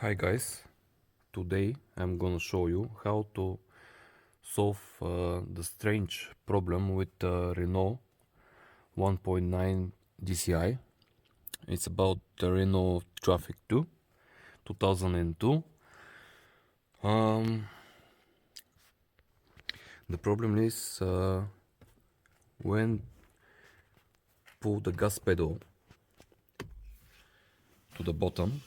Hi guys, today I'm gonna show you how to solve the strange problem with Renault 1.9 dCi. It's about the Renault Traffic II 2002. The problem is when pull the gas pedal to the bottom,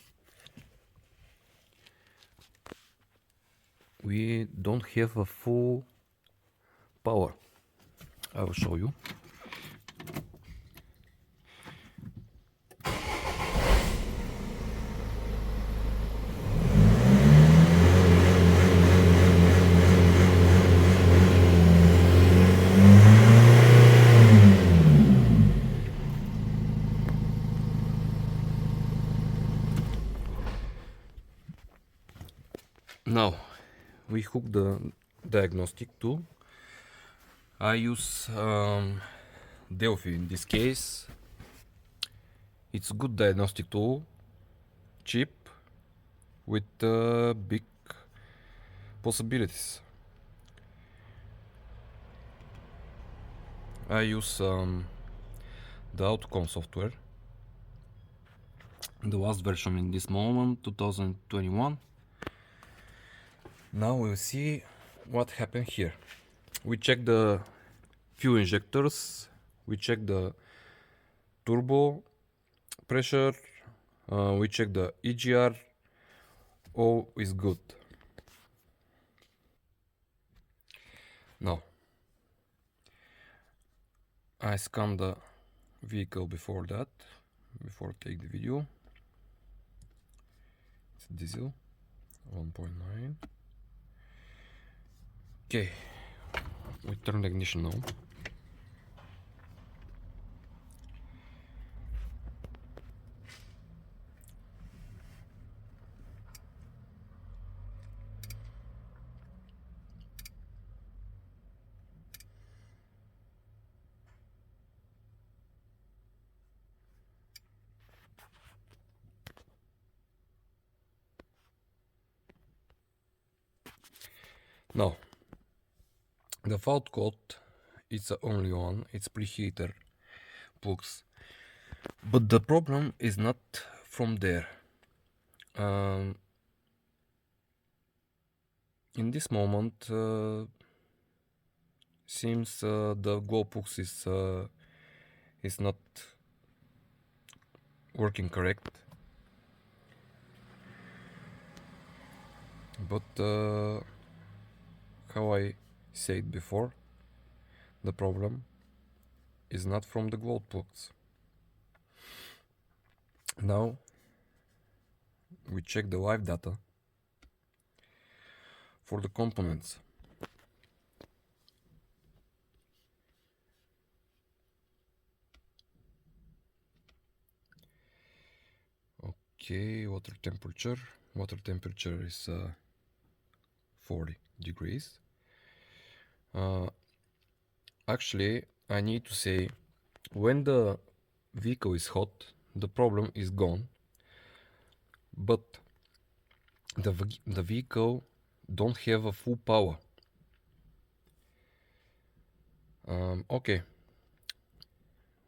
we don't have a full power. I will show you. Now we hook the diagnostic tool. I use Delphi in this case. It's a good diagnostic tool, cheap, with big possibilities. I use the Autocom software, the last version in this moment, 2021. Now we'll see what happened here. We check the fuel injectors, we check the turbo pressure, we check the EGR, all is good. Now, I scanned the vehicle before that, before take the video. It's diesel 1.9. Okay, we turn the ignition on. Now, the fault code is the only one, it's preheater plugs. But the problem is not from there. In this moment, seems the glow plugs is not working correct. But how I said before, the problem is not from the glow plugs. Now we check the live data for the components. Okay, water temperature is 40 degrees. Actually, I need to say, when the vehicle is hot, the problem is gone, but the vehicle don't have a full power. Okay,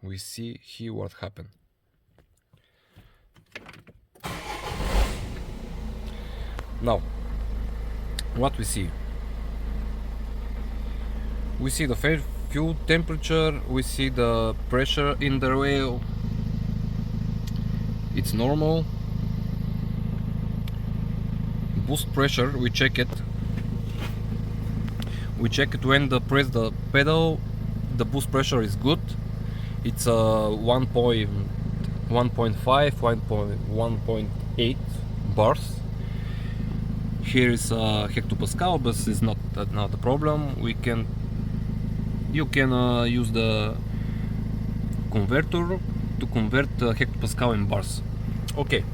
we see here what happened. Now, what we see? We see the fuel temperature, we see the pressure in the rail. It's normal. Boost pressure, we check it. We check it when the press the pedal. The boost pressure is good. It's 1.5, 1.8 bars. Here is hectopascal, but it's not a problem. You can use the converter to convert hectopascal in bars. Okay.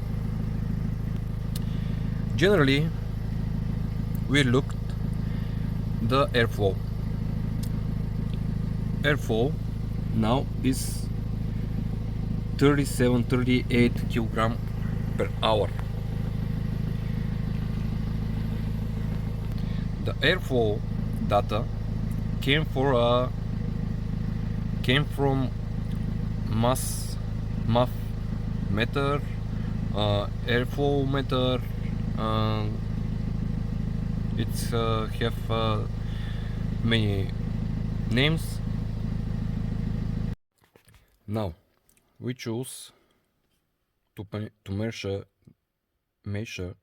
Generally, we looked the airflow. Airflow now is 38 kg per hour. the airflow data came from MAF meter, airflow meter. It's have many names. Now we choose to measure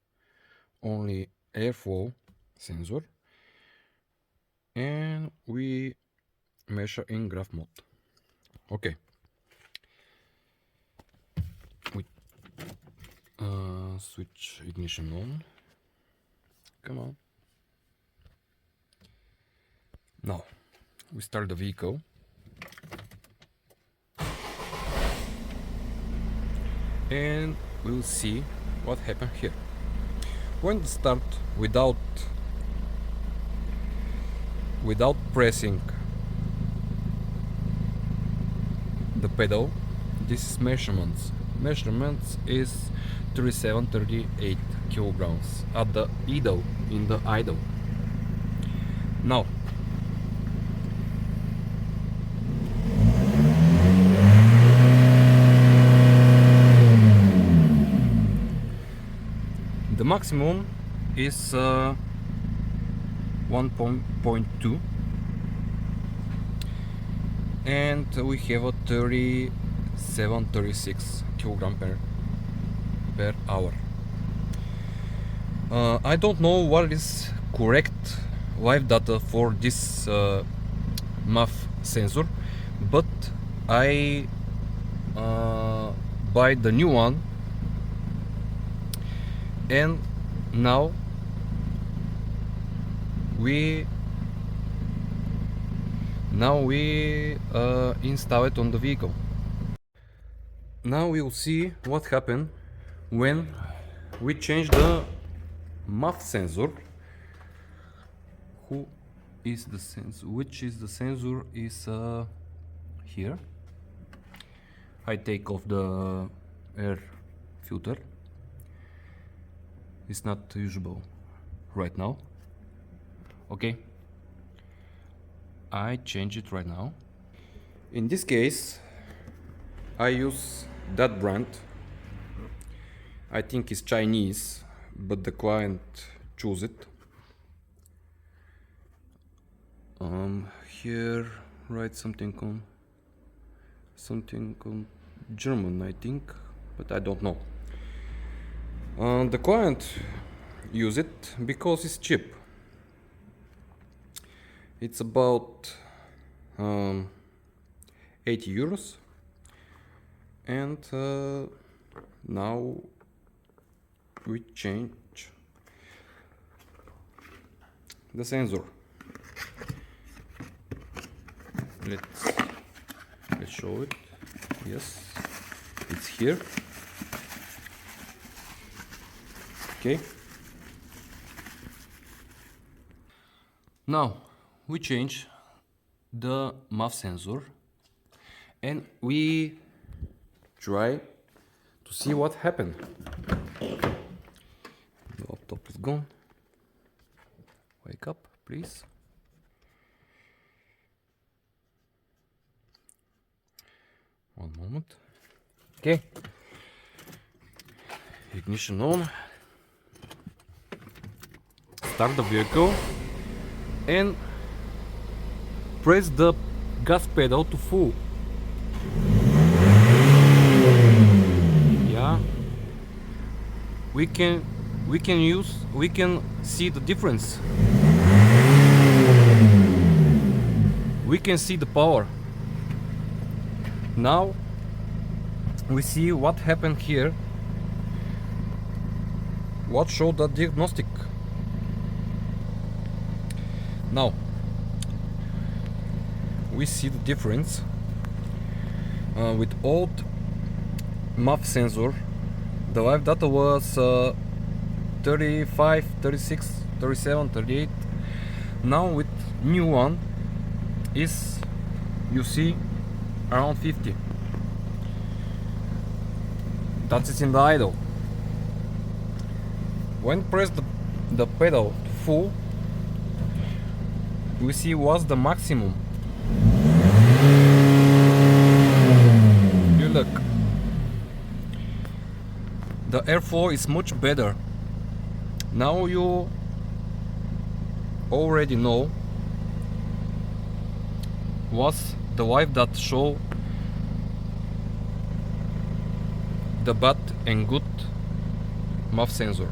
only airflow sensor, and we measure in graph mode. Okay. We switch ignition on. Come on. Now we start the vehicle. And we'll see what happened here. When start without pressing the pedal, this is measurements is 37-38 kilograms at the idle, in the idle. Now the maximum is 1.2, and we have a 37-36 kilogram per hour. I don't know what is correct live data for this MAF sensor, but I buy the new one, and now we install it on the vehicle. Now we'll see what happened when we change the MAF sensor. Which is the sensor is here. I take off the air filter. It's not usable right now. Okay, I change it right now. In this case, I use that brand. I think it's Chinese, but the client chose it. Here write something on German, I think, but I don't know. The client use it because it's cheap. It's about 80 euros, and now we change the sensor. Let's show it. Yes, it's here. Okay. Now we change the MAF sensor, and we try to see what happened. The laptop is gone. Wake up, please. One moment. Okay. Ignition on. Start the vehicle and press the gas pedal to full. Yeah. We can see the difference. We can see the power. Now we see what happened here. What showed the diagnostic. Now we see the difference with old MAF sensor. The live data was 35, 36, 37, 38. Now with new one is, you see, around 50. That is in the idle. When press the pedal to full, we see what's the maximum. You look, the airflow is much better. Now you already know what's the life that show the bad and good MAF sensor.